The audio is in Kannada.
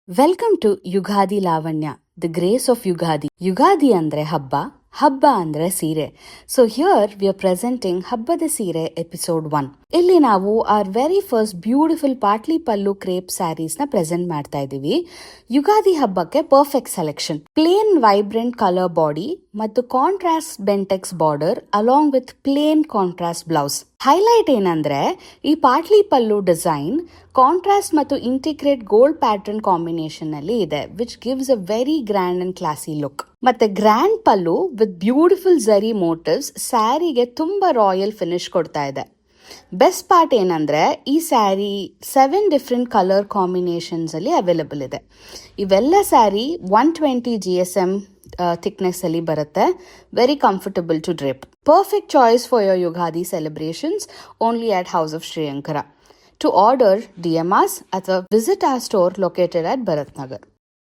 Welcome to Ugadi Lavanya, the grace of Ugadi. Ugadi ಅಂದ್ರೆ ಹಬ್ಬ, ಹಬ್ಬ ಅಂದ್ರೆ ಸೀರೆ. So here we are presenting ಹಬ್ಬದ ಸೀರೆ ಎಪಿಸೋಡ್ 1. ಇಲ್ಲಿ ನಾವು ಆರ್ very first beautiful Patli pallu crepe sarees ನ ಪ್ರೆಸೆಂಟ್ ಮಾಡ್ತಾ ಇದೀವಿ. ಯುಗಾದಿ ಹಬ್ಬಕ್ಕೆ perfect selection. Plain vibrant colour body ಮತ್ತು contrast Bentex border along with plain contrast blouse. Highlight ಏನಂದ್ರೆ ಈ ಪಾಟ್ಲಿ ಪಲ್ಲು ಡಿಸೈನ್ ಕಾಂಟ್ರಾಸ್ಟ್ ಮತ್ತು ಇಂಟಿಗ್ರೇಟ್ ಗೋಲ್ಡ್ ಪ್ಯಾಟರ್ನ್ ಕಾಂಬಿನೇಷನ್ ನಲ್ಲಿ ಇದೆ, which gives a very grand and classy look. ಮತ್ತೆ grand pallu with beautiful zari motifs ಸ್ಯಾರಿಗೆ ತುಂಬಾ ರಾಯಲ್ ಫಿನಿಶ್ ಕೊಡ್ತಾ ಇದೆ. ಬೆಸ್ಟ್ ಪಾರ್ಟ್ ಏನಂದ್ರೆ ಈ ಸ್ಯಾರಿ 7 ಡಿಫ್ರೆಂಟ್ ಕಲರ್ ಕಾಂಬಿನೇಷನ್ಸ್ ಅಲ್ಲಿ ಅವೈಲಬಲ್ ಇದೆ. ಇವೆಲ್ಲ ಸ್ಯಾರಿ 120 GSM ಥಿಕ್ನೆಸ್ ಅಲ್ಲಿ ಬರುತ್ತೆ. Very comfortable to drape. Perfect choice for your Ugadi celebrations only at house of Shriyankara. To order, DMS ಅಥವಾ visit our store located at Bharat Nagar.